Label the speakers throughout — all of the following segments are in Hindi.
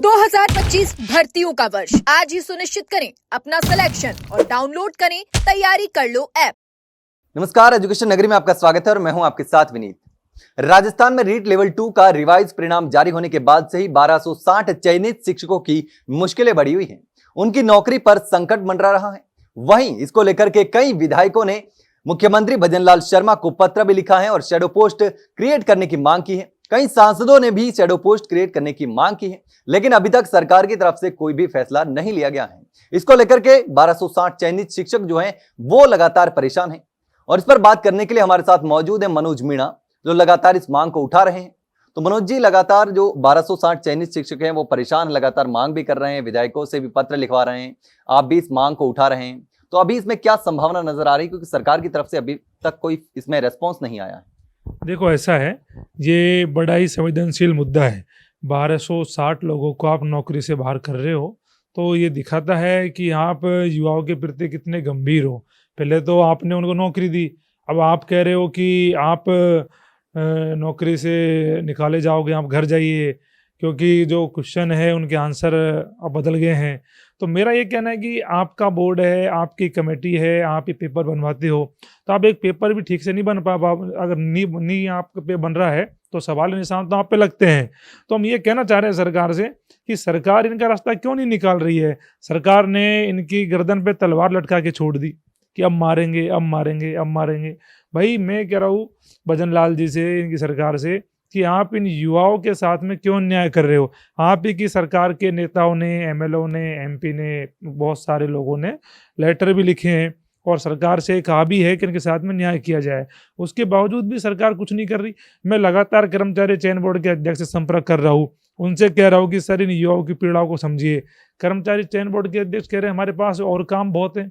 Speaker 1: 2025 भर्तियों का वर्ष आज ही सुनिश्चित करें अपना सिलेक्शन और डाउनलोड करें तैयारी कर लो ऐप।
Speaker 2: नमस्कार, एजुकेशन नगरी में आपका स्वागत है और मैं हूं आपके साथ विनीत। राजस्थान में रीट लेवल 2 का रिवाइज परिणाम जारी होने के बाद से ही 1260 चयनित शिक्षकों की मुश्किलें बढ़ी हुई हैं। उनकी नौकरी पर संकट मंडरा रहा है। वहीं इसको लेकर के कई विधायकों ने मुख्यमंत्री भजनलाल शर्मा को पत्र भी लिखा है और शैडो पोस्ट क्रिएट करने की मांग की है। कई सांसदों ने भी शैडो पोस्ट क्रिएट करने की मांग की है, लेकिन अभी तक सरकार की तरफ से कोई भी फैसला नहीं लिया गया है। इसको लेकर के 1260 चयनित शिक्षक जो हैं वो लगातार परेशान हैं और इस पर बात करने के लिए हमारे साथ मौजूद है मनोज मीणा, जो लगातार इस मांग को उठा रहे हैं। तो मनोज जी, लगातार जो 1260 चयनित शिक्षक हैं वो परेशान, लगातार मांग भी कर रहे हैं, विधायकों से भी पत्र लिखवा रहे हैं, आप भी इस मांग को उठा रहे हैं। तो अभी इसमें क्या संभावना नजर आ रही है, क्योंकि सरकार की तरफ से अभी तक कोई इसमें रेस्पॉन्स नहीं आया है?
Speaker 3: देखो, ऐसा है, ये बड़ा ही संवेदनशील मुद्दा है। 1260 लोगों को आप नौकरी से बाहर कर रहे हो, तो ये दिखाता है कि आप युवाओं के प्रति कितने गंभीर हो। पहले तो आपने उनको नौकरी दी, अब आप कह रहे हो कि आप नौकरी से निकाले जाओगे, आप घर जाइए, क्योंकि जो क्वेश्चन है उनके आंसर अब बदल गए हैं। तो मेरा ये कहना है कि आपका बोर्ड है, आपकी कमेटी है, आप ये पेपर बनवाते हो, तो आप एक पेपर भी ठीक से नहीं बन पा, अगर नहीं आप पे बन रहा है तो सवाल निशान तो आप पे लगते हैं। तो हम ये कहना चाह रहे हैं सरकार से कि सरकार इनका रास्ता क्यों नहीं निकाल रही है। सरकार ने इनकी गर्दन पे तलवार लटका के छोड़ दी कि अब मारेंगे, अब मारेंगे, अब मारेंगे। भाई, मैं कह रहा हूँ भजनलाल जी से, इनकी सरकार से, कि आप इन युवाओं के साथ में क्यों अन्याय कर रहे हो। आप ही की सरकार के नेताओं ने, एमएलओ ने, एमपी ने, बहुत सारे लोगों ने लेटर भी लिखे हैं और सरकार से कहा भी है कि इनके साथ में न्याय किया जाए। उसके बावजूद भी सरकार कुछ नहीं कर रही। मैं लगातार कर्मचारी चयन बोर्ड के अध्यक्ष से संपर्क कर रहा हूँ, उनसे कह रहा हूँ कि सर, इन युवाओं की पीड़ाओं को समझिए। कर्मचारी चयन बोर्ड के अध्यक्ष कह रहे हैं हमारे पास और काम बहुत है,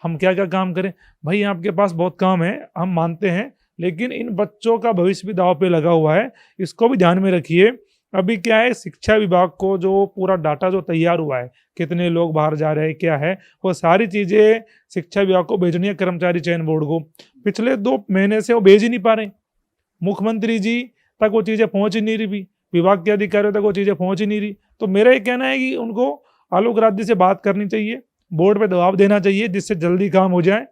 Speaker 3: हम क्या क्या काम करें। भाई, आपके पास बहुत काम है, हम मानते हैं, लेकिन इन बच्चों का भविष्य भी दांव पे लगा हुआ है, इसको भी ध्यान में रखिए। अभी क्या है, शिक्षा विभाग को जो पूरा डाटा जो तैयार हुआ है, कितने लोग बाहर जा रहे हैं, क्या है, वो सारी चीज़ें शिक्षा विभाग को भेजनी है, कर्मचारी चयन बोर्ड को। पिछले 2 महीने से वो भेज ही नहीं पा रहे। मुख्यमंत्री जी तक वो चीज़ें पहुँच ही नहीं रही, विभाग के अधिकारियों तक वो चीज़ें पहुँच ही नहीं रही। तो मेरा ये कहना है कि उनको आलोक राज्य से बात करनी चाहिए, बोर्ड पर दबाव देना चाहिए, जिससे जल्दी काम हो जाए,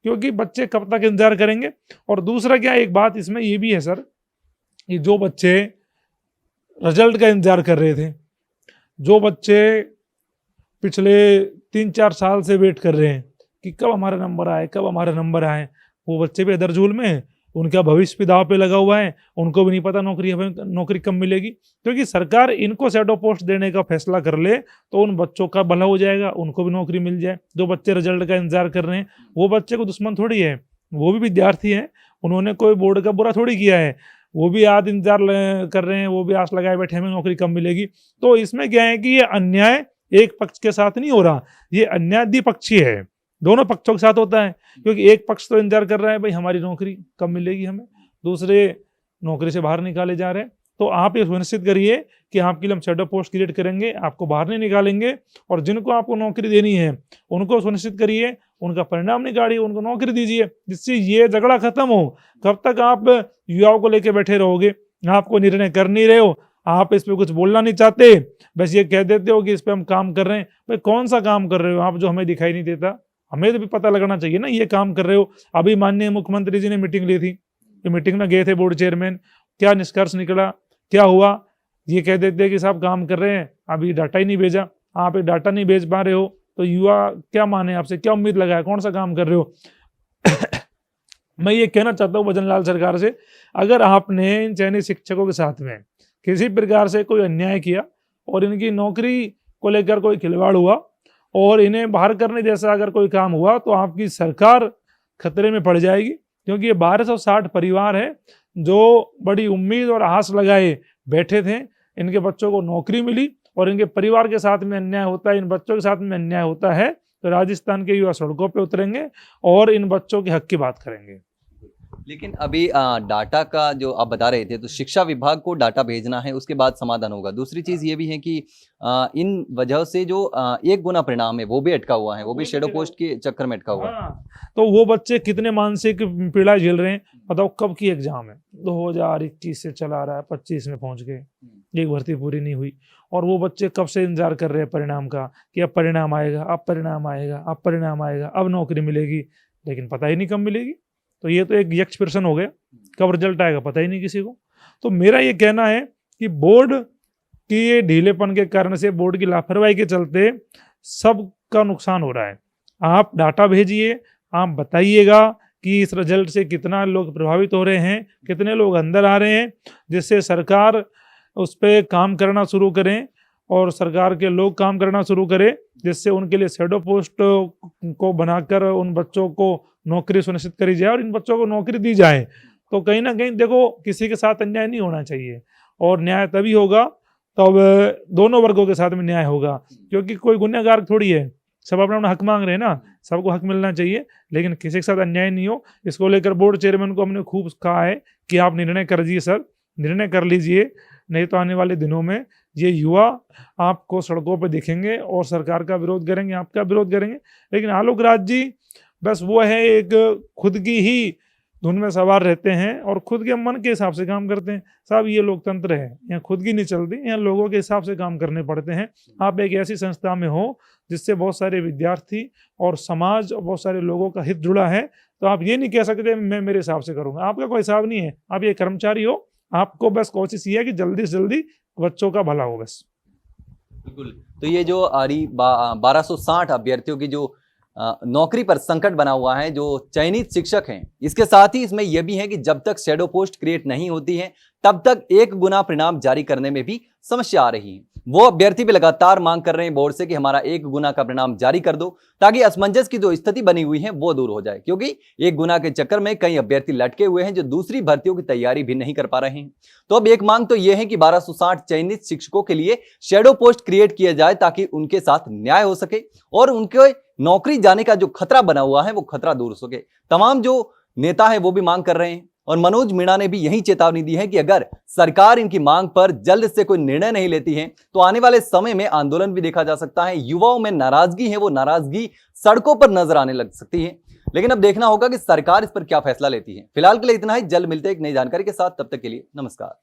Speaker 3: क्योंकि बच्चे कब तक इंतजार करेंगे। और दूसरा क्या, एक बात इसमें ये भी है सर, कि जो बच्चे रिजल्ट का इंतजार कर रहे थे, जो बच्चे पिछले 3-4 साल से वेट कर रहे हैं कि कब हमारा नंबर आए, कब हमारा नंबर आए, वो बच्चे भी अदरझूल में हैं। उनका भविष्य भी दांव पे लगा हुआ है, उनको भी नहीं पता नौकरी कब मिलेगी। क्योंकि सरकार इनको शैडो पोस्ट देने का फैसला कर ले तो उन बच्चों का भला हो जाएगा, उनको भी नौकरी मिल जाए। जो बच्चे रिजल्ट का इंतजार कर रहे हैं, वो बच्चे को दुश्मन थोड़ी है, वो भी विद्यार्थी हैं, उन्होंने कोई बोर्ड का बुरा थोड़ी किया है, वो भी आज इंतजार कर रहे हैं, वो भी आस लगाए बैठे हमें नौकरी कब मिलेगी। तो इसमें क्या है कि ये अन्याय एक पक्ष के साथ नहीं हो रहा, ये अन्याय द्विपक्षीय है, दोनों पक्षों के साथ होता है। क्योंकि एक पक्ष तो इंतजार कर रहा है भाई हमारी नौकरी कब मिलेगी हमें, दूसरे नौकरी से बाहर निकाले जा रहे हैं। तो आप ये सुनिश्चित करिए कि आपके लिए हम शैडो पोस्ट क्रिएट करेंगे, आपको बाहर नहीं निकालेंगे, और जिनको आपको नौकरी देनी है उनको सुनिश्चित करिए, उनका परिणाम निकालिए, उनको नौकरी दीजिए, जिससे ये झगड़ा खत्म हो। कब तक आप युवाओं को लेकर बैठे रहोगे, आपको निर्णय कर नहीं रहे हो, आप इस पर कुछ बोलना नहीं चाहते, बस ये कह देते हो कि इस पर हम काम कर रहे हैं। भाई, कौन सा काम कर रहे हो आप जो हमें दिखाई नहीं देता? हमें तो भी पता लगना चाहिए ना ये काम कर रहे हो। अभी माननीय मुख्यमंत्री जी ने मीटिंग ली थी, ये मीटिंग में गए थे बोर्ड चेयरमैन, क्या निष्कर्ष निकला, क्या हुआ? ये कह देते कि साहब काम कर रहे हैं, अभी डाटा ही नहीं भेजा। आप एक डाटा नहीं भेज पा रहे हो तो युवा क्या माने आपसे, क्या उम्मीद लगाए, कौन सा काम कर रहे हो? मैं ये कहना चाहता हूँ भजनलाल सरकार से, अगर आपने इन चयनित शिक्षकों के साथ में किसी प्रकार से कोई अन्याय किया और इनकी नौकरी को लेकर कोई खिलवाड़ हुआ और इन्हें बाहर करने जैसा अगर कोई काम हुआ, तो आपकी सरकार खतरे में पड़ जाएगी। क्योंकि ये 1260 परिवार है जो बड़ी उम्मीद और आस लगाए बैठे थे, इनके बच्चों को नौकरी मिली और इनके परिवार के साथ में अन्याय होता है, इन बच्चों के साथ में अन्याय होता है, तो राजस्थान के युवा सड़कों पे उतरेंगे और इन बच्चों के हक की बात करेंगे।
Speaker 2: लेकिन अभी डाटा का जो आप बता रहे थे, तो शिक्षा विभाग को डाटा भेजना है, उसके बाद समाधान होगा। दूसरी चीज ये भी है कि इन वजह से जो 1 गुना परिणाम है वो भी अटका हुआ है, वो भी शैडो पोस्ट के चक्कर में अटका हुआ है।
Speaker 3: तो वो बच्चे कितने मानसिक पीड़ा झेल रहे हैं, बताओ। कब की एग्जाम है, 2021 से चला आ रहा है, 25 में पहुंच गए, एक भर्ती पूरी नहीं हुई, और वो बच्चे कब से इंतजार कर रहे हैं परिणाम का कि अब परिणाम आएगा, अब परिणाम आएगा, अब परिणाम आएगा, अब नौकरी मिलेगी, लेकिन पता ही नहीं कब मिलेगी। तो ये तो एक यक्ष प्रश्न हो गया, कब रिजल्ट आएगा पता ही नहीं किसी को। तो मेरा ये कहना है कि बोर्ड की ये ढीलेपन के कारण से, बोर्ड की लापरवाही के चलते सबका नुकसान हो रहा है। आप डाटा भेजिए, आप बताइएगा कि इस रिजल्ट से कितना लोग प्रभावित हो रहे हैं, कितने लोग अंदर आ रहे हैं, जिससे सरकार उस पर काम करना शुरू करें और सरकार के लोग काम करना शुरू करें, जिससे उनके लिए शैडो पोस्ट को बनाकर उन बच्चों को नौकरी सुनिश्चित करी जाए और इन बच्चों को नौकरी दी जाए। तो कहीं ना कहीं देखो, किसी के साथ अन्याय नहीं होना चाहिए, और न्याय तभी होगा तब दोनों वर्गों के साथ में न्याय होगा, क्योंकि कोई गुनहगार थोड़ी है, सब अपना अपना हक मांग रहे हैं ना, सबको हक मिलना चाहिए, लेकिन किसी के साथ अन्याय नहीं हो। इसको लेकर बोर्ड चेयरमैन को हमने खूब कहा है कि आप निर्णय कर लीजिए सर, निर्णय कर लीजिए, नहीं तो आने वाले दिनों में ये युवा आपको सड़कों पर दिखेंगे और सरकार का विरोध करेंगे, आपका विरोध करेंगे। लेकिन आलोक राज जी बस वो है, एक खुद की ही धुन में सवार रहते हैं और खुद के मन के हिसाब से काम करते हैं। साहब ये लोकतंत्र है, यहाँ खुद की नहीं चलती, यहाँ लोगों के हिसाब से काम करने पड़ते हैं। आप एक ऐसी संस्था में हो जिससे बहुत सारे विद्यार्थी और समाज और बहुत सारे लोगों का हित जुड़ा है, तो आप ये नहीं कह सकते मैं मेरे हिसाब से करूँगा। आपका कोई हिसाब नहीं है, आप ये कर्मचारी हो, आपको बस कोशिश ये है कि जल्दी से जल्दी बच्चों का भला हो बस।
Speaker 2: बिल्कुल। तो ये जो 1260 अभ्यर्थियों की जो नौकरी पर संकट बना हुआ है, जो चयनित शिक्षक हैं, इसके साथ ही इसमें यह भी है कि जब तक शैडो पोस्ट क्रिएट नहीं होती है तब तक 1 गुना परिणाम जारी करने में भी समस्या आ रही है। वो अभ्यर्थी भी लगातार मांग कर रहे हैं बोर्ड से कि हमारा 1 गुना का परिणाम जारी कर दो, ताकि असमंजस की जो स्थिति बनी हुई है वो दूर हो जाए, क्योंकि 1 गुना के चक्कर में कई अभ्यर्थी लटके हुए हैं जो दूसरी भर्तियों की तैयारी भी नहीं कर पा रहे हैं। तो अब एक मांग तो यह है कि 1260 चयनित शिक्षकों के लिए शैडो पोस्ट क्रिएट किया जाए, ताकि उनके साथ न्याय हो सके और उनके नौकरी जाने का जो खतरा बना हुआ है वो खतरा दूर हो सके। तमाम जो नेता है वो भी मांग कर रहे हैं, और मनोज मीणा ने भी यही चेतावनी दी है कि अगर सरकार इनकी मांग पर जल्द से कोई निर्णय नहीं लेती है तो आने वाले समय में आंदोलन भी देखा जा सकता है। युवाओं में नाराजगी है, वो नाराजगी सड़कों पर नजर आने लग सकती है। लेकिन अब देखना होगा कि सरकार इस पर क्या फैसला लेती है। फिलहाल के लिए इतना ही, जल्द मिलते हैं एक नई जानकारी के साथ, तब तक के लिए नमस्कार।